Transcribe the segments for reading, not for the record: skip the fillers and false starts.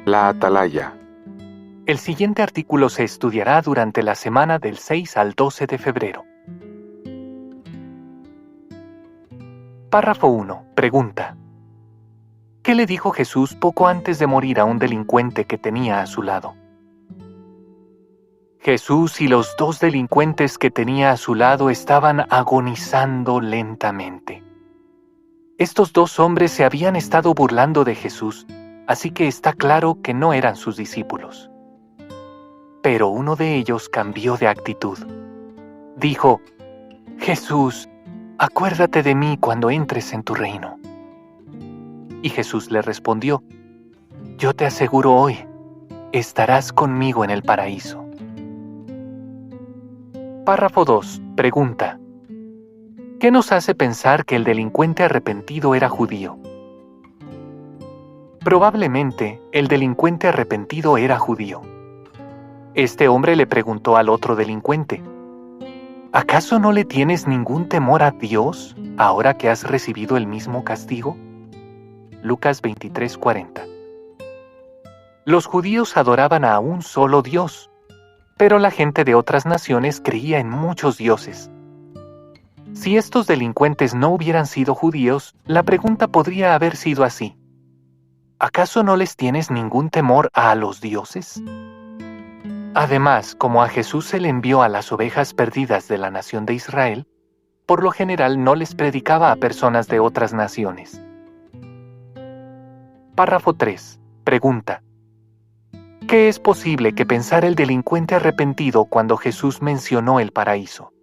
La Atalaya. El siguiente artículo se estudiará durante la semana del 6 al 12 de febrero. Párrafo 1. Pregunta. ¿Qué le dijo Jesús poco antes de morir a un delincuente que tenía a su lado? Jesús y los dos delincuentes que tenía a su lado estaban agonizando lentamente. Estos dos hombres se habían estado burlando de Jesús, así que está claro que no eran sus discípulos. Pero uno de ellos cambió de actitud. Dijo: Jesús, acuérdate de mí cuando entres en tu reino. Y Jesús le respondió: Yo te aseguro hoy, estarás conmigo en el paraíso. Párrafo 2. Pregunta. ¿Qué nos hace pensar que el delincuente arrepentido era judío? Probablemente, el delincuente arrepentido era judío. Este hombre le preguntó al otro delincuente: ¿acaso no le tienes ningún temor a Dios ahora que has recibido el mismo castigo? Lucas 23:40. Los judíos adoraban a un solo Dios, pero la gente de otras naciones creía en muchos dioses. Si estos delincuentes no hubieran sido judíos, la pregunta podría haber sido así: ¿acaso no les tienes ningún temor a los dioses? Además, como a Jesús se le envió a las ovejas perdidas de la nación de Israel, por lo general no les predicaba a personas de otras naciones. Párrafo 3. Pregunta. ¿Qué es posible que pensara el delincuente arrepentido cuando Jesús mencionó el paraíso?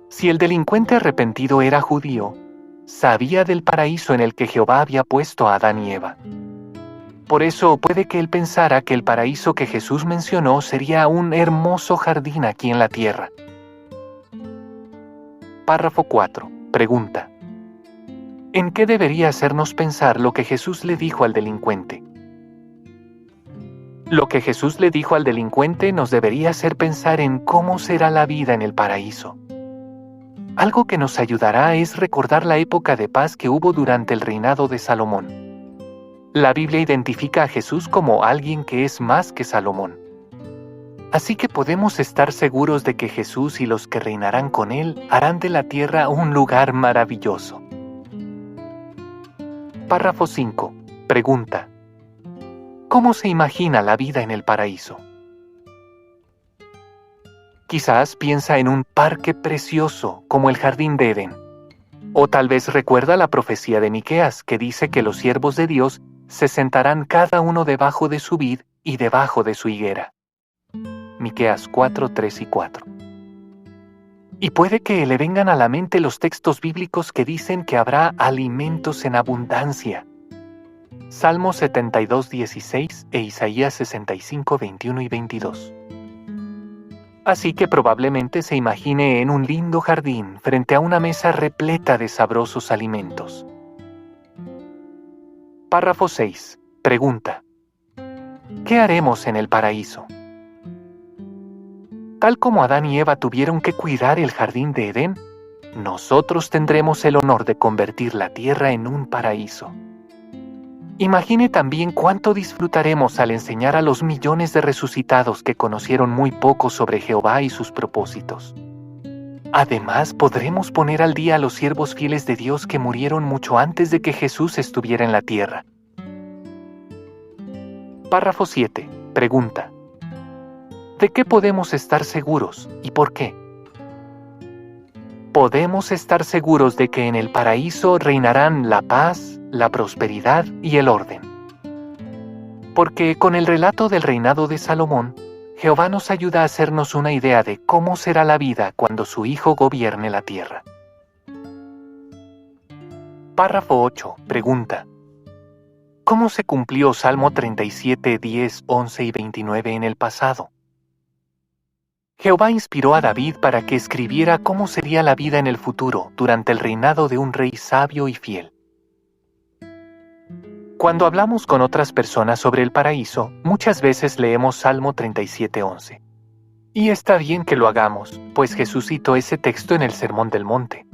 Si el delincuente arrepentido era judío, sabía del paraíso en el que Jehová había puesto a Adán y Eva. Por eso puede que él pensara que el paraíso que Jesús mencionó sería un hermoso jardín aquí en la tierra. Párrafo 4. Pregunta. ¿En qué debería hacernos pensar lo que Jesús le dijo al delincuente? Lo que Jesús le dijo al delincuente nos debería hacer pensar en cómo será la vida en el paraíso. Algo que nos ayudará es recordar la época de paz que hubo durante el reinado de Salomón. La Biblia identifica a Jesús como alguien que es más que Salomón. Así que podemos estar seguros de que Jesús y los que reinarán con él harán de la tierra un lugar maravilloso. Párrafo 5. Pregunta. ¿Cómo se imagina la vida en el paraíso? Quizás piensa en un parque precioso como el jardín de Edén. O tal vez recuerda la profecía de Miqueas que dice que los siervos de Dios se sentarán cada uno debajo de su vid y debajo de su higuera. Miqueas 4, 3 y 4. Y puede que le vengan a la mente los textos bíblicos que dicen que habrá alimentos en abundancia. Salmo 72, 16 e Isaías 65, 21 y 22. Así que probablemente se imagine en un lindo jardín frente a una mesa repleta de sabrosos alimentos. Párrafo 6. Pregunta. ¿Qué haremos en el paraíso? Tal como Adán y Eva tuvieron que cuidar el jardín de Edén, nosotros tendremos el honor de convertir la tierra en un paraíso. Imagine también cuánto disfrutaremos al enseñar a los millones de resucitados que conocieron muy poco sobre Jehová y sus propósitos. Además, podremos poner al día a los siervos fieles de Dios que murieron mucho antes de que Jesús estuviera en la tierra. Párrafo 7. Pregunta. ¿De qué podemos estar seguros y por qué? Podemos estar seguros de que en el paraíso reinarán la paz, la prosperidad y el orden. Porque con el relato del reinado de Salomón, Jehová nos ayuda a hacernos una idea de cómo será la vida cuando su Hijo gobierne la tierra. Párrafo 8. Pregunta. ¿Cómo se cumplió Salmo 37, 10, 11 y 29 en el pasado? Jehová inspiró a David para que escribiera cómo sería la vida en el futuro durante el reinado de un rey sabio y fiel. Cuando hablamos con otras personas sobre el paraíso, muchas veces leemos Salmo 37:11. Y está bien que lo hagamos, pues Jesús citó ese texto en el Sermón del Monte.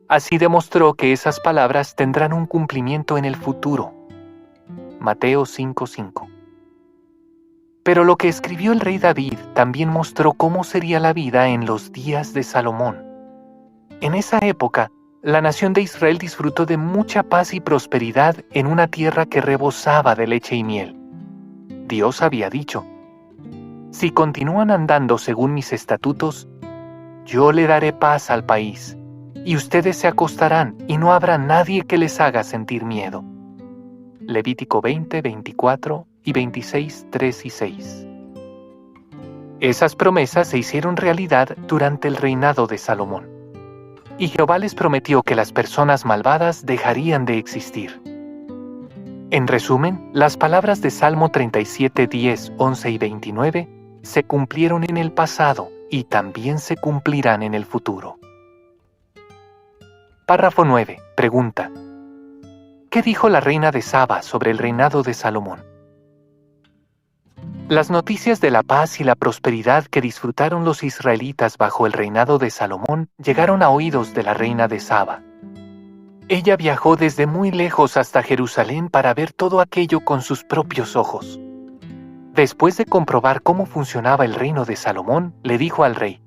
Así demostró que esas palabras tendrán un cumplimiento en el futuro. Mateo 5:5. Pero lo que escribió el rey David también mostró cómo sería la vida en los días de Salomón. En esa época, la nación de Israel disfrutó de mucha paz y prosperidad en una tierra que rebosaba de leche y miel. Dios había dicho: si continúan andando según mis estatutos, yo le daré paz al país, y ustedes se acostarán y no habrá nadie que les haga sentir miedo. Levítico 20, 24 y 26, 3 y 6. Esas promesas se hicieron realidad durante el reinado de Salomón. Y Jehová les prometió que las personas malvadas dejarían de existir. En resumen, las palabras de Salmo 37, 10, 11 y 29 se cumplieron en el pasado y también se cumplirán en el futuro. Párrafo 9. Pregunta: ¿qué dijo la reina de Saba sobre el reinado de Salomón? Las noticias de la paz y la prosperidad que disfrutaron los israelitas bajo el reinado de Salomón llegaron a oídos de la reina de Saba. Ella viajó desde muy lejos hasta Jerusalén para ver todo aquello con sus propios ojos. Después de comprobar cómo funcionaba el reino de Salomón, le dijo al rey: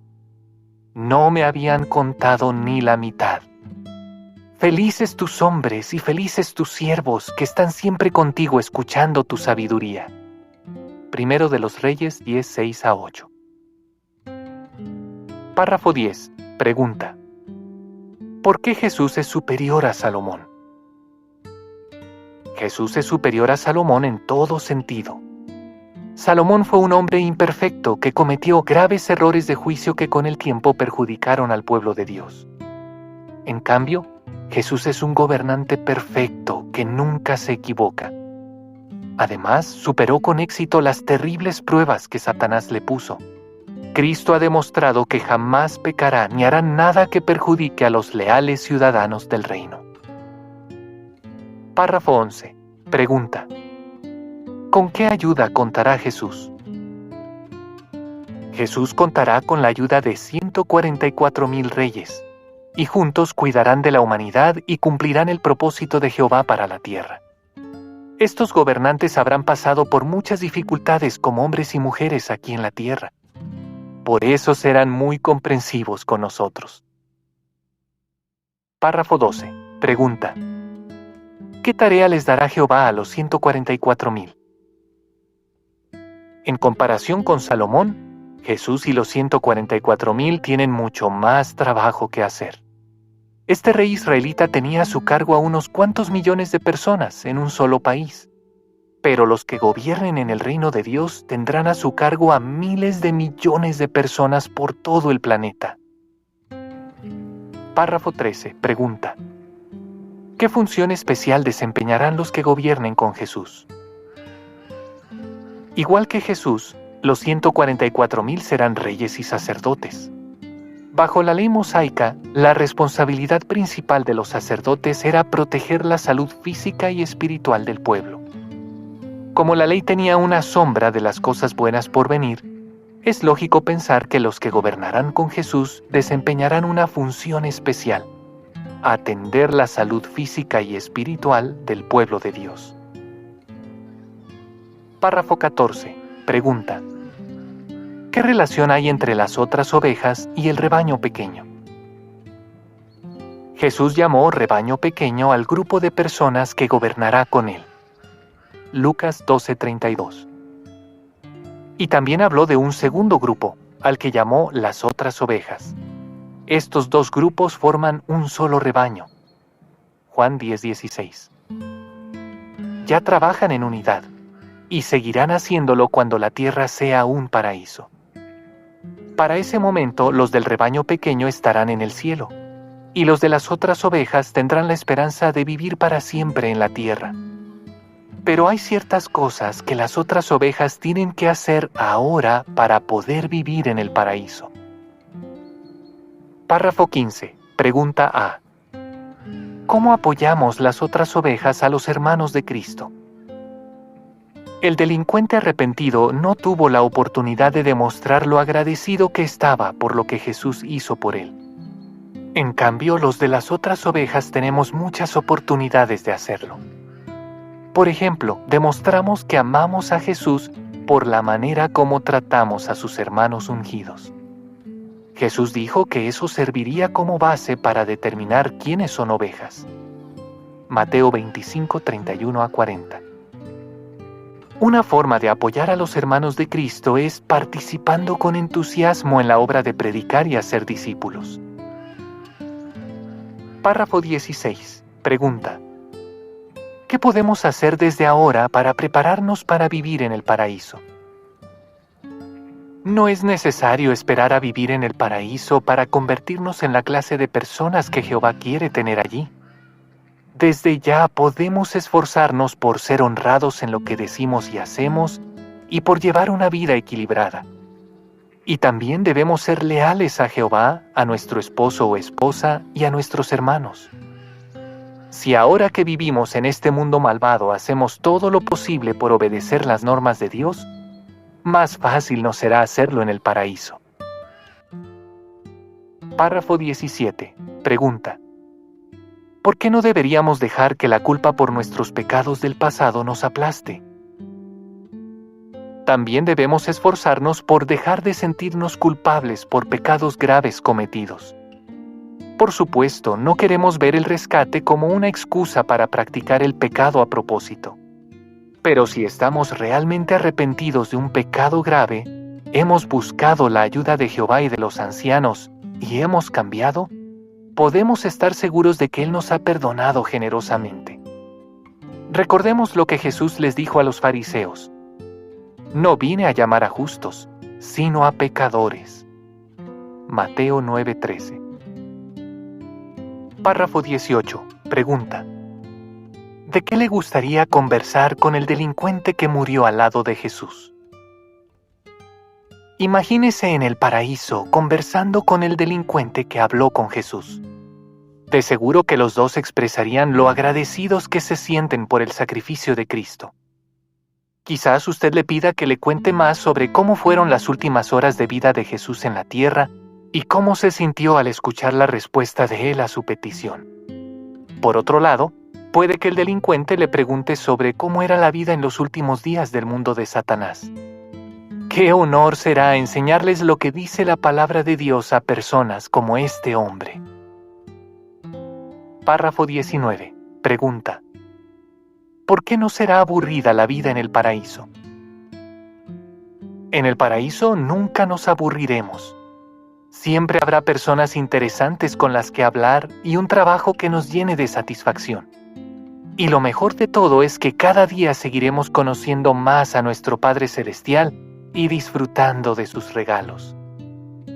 no me habían contado ni la mitad. Felices tus hombres y felices tus siervos que están siempre contigo escuchando tu sabiduría. Primero de los Reyes 10, 6 a 8. Párrafo 10. Pregunta: ¿por qué Jesús es superior a Salomón? Jesús es superior a Salomón en todo sentido. Salomón fue un hombre imperfecto que cometió graves errores de juicio que con el tiempo perjudicaron al pueblo de Dios. En cambio, Jesús es un gobernante perfecto que nunca se equivoca. Además, superó con éxito las terribles pruebas que Satanás le puso. Cristo ha demostrado que jamás pecará ni hará nada que perjudique a los leales ciudadanos del reino. Párrafo 11. Pregunta: ¿con qué ayuda contará Jesús? Jesús contará con la ayuda de 144,000 reyes, y juntos cuidarán de la humanidad y cumplirán el propósito de Jehová para la tierra. Estos gobernantes habrán pasado por muchas dificultades como hombres y mujeres aquí en la tierra. Por eso serán muy comprensivos con nosotros. Párrafo 12. Pregunta: ¿qué tarea les dará Jehová a los 144,000? En comparación con Salomón, Jesús y los 144,000 tienen mucho más trabajo que hacer. Este rey israelita tenía a su cargo a unos cuantos millones de personas en un solo país. Pero los que gobiernen en el reino de Dios tendrán a su cargo a miles de millones de personas por todo el planeta. Párrafo 13. Pregunta: ¿qué función especial desempeñarán los que gobiernen con Jesús? Igual que Jesús, los 144,000 serán reyes y sacerdotes. Bajo la ley mosaica, la responsabilidad principal de los sacerdotes era proteger la salud física y espiritual del pueblo. Como la ley tenía una sombra de las cosas buenas por venir, es lógico pensar que los que gobernarán con Jesús desempeñarán una función especial: atender la salud física y espiritual del pueblo de Dios. Párrafo 14. Pregunta: ¿qué relación hay entre las otras ovejas y el rebaño pequeño? Jesús llamó rebaño pequeño al grupo de personas que gobernará con él. Lucas 12:32. Y también habló de un segundo grupo, al que llamó las otras ovejas. Estos dos grupos forman un solo rebaño. Juan 10:16. Ya trabajan en unidad, y seguirán haciéndolo cuando la tierra sea un paraíso. Para ese momento, los del rebaño pequeño estarán en el cielo, y los de las otras ovejas tendrán la esperanza de vivir para siempre en la tierra. Pero hay ciertas cosas que las otras ovejas tienen que hacer ahora para poder vivir en el paraíso. Párrafo 15. Pregunta A. ¿Cómo apoyamos las otras ovejas a los hermanos de Cristo? El delincuente arrepentido no tuvo la oportunidad de demostrar lo agradecido que estaba por lo que Jesús hizo por él. En cambio, los de las otras ovejas tenemos muchas oportunidades de hacerlo. Por ejemplo, demostramos que amamos a Jesús por la manera como tratamos a sus hermanos ungidos. Jesús dijo que eso serviría como base para determinar quiénes son ovejas. Mateo 25, 31 a 40. Una forma de apoyar a los hermanos de Cristo es participando con entusiasmo en la obra de predicar y hacer discípulos. Párrafo 16. Pregunta: ¿qué podemos hacer desde ahora para prepararnos para vivir en el paraíso? No es necesario esperar a vivir en el paraíso para convertirnos en la clase de personas que Jehová quiere tener allí. Desde ya podemos esforzarnos por ser honrados en lo que decimos y hacemos y por llevar una vida equilibrada. Y también debemos ser leales a Jehová, a nuestro esposo o esposa y a nuestros hermanos. Si ahora que vivimos en este mundo malvado hacemos todo lo posible por obedecer las normas de Dios, más fácil nos será hacerlo en el paraíso. Párrafo 17. Pregunta: ¿por qué no deberíamos dejar que la culpa por nuestros pecados del pasado nos aplaste? También debemos esforzarnos por dejar de sentirnos culpables por pecados graves cometidos. Por supuesto, no queremos ver el rescate como una excusa para practicar el pecado a propósito. Pero si estamos realmente arrepentidos de un pecado grave, hemos buscado la ayuda de Jehová y de los ancianos, y hemos cambiado, podemos estar seguros de que Él nos ha perdonado generosamente. Recordemos lo que Jesús les dijo a los fariseos: no vine a llamar a justos, sino a pecadores. Mateo 9:13. Párrafo 18. Pregunta: ¿de qué le gustaría conversar con el delincuente que murió al lado de Jesús? Imagínese en el paraíso conversando con el delincuente que habló con Jesús. De seguro que los dos expresarían lo agradecidos que se sienten por el sacrificio de Cristo. Quizás usted le pida que le cuente más sobre cómo fueron las últimas horas de vida de Jesús en la tierra y cómo se sintió al escuchar la respuesta de Él a su petición. Por otro lado, puede que el delincuente le pregunte sobre cómo era la vida en los últimos días del mundo de Satanás. ¡Qué honor será enseñarles lo que dice la palabra de Dios a personas como este hombre! Párrafo 19. Pregunta: ¿por qué no será aburrida la vida en el paraíso? En el paraíso nunca nos aburriremos. Siempre habrá personas interesantes con las que hablar y un trabajo que nos llene de satisfacción. Y lo mejor de todo es que cada día seguiremos conociendo más a nuestro Padre Celestial y disfrutando de sus regalos.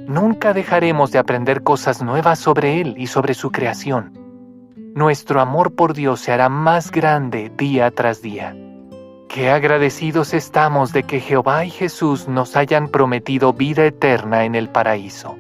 Nunca dejaremos de aprender cosas nuevas sobre Él y sobre su creación. Nuestro amor por Dios se hará más grande día tras día. Qué agradecidos estamos de que Jehová y Jesús nos hayan prometido vida eterna en el paraíso.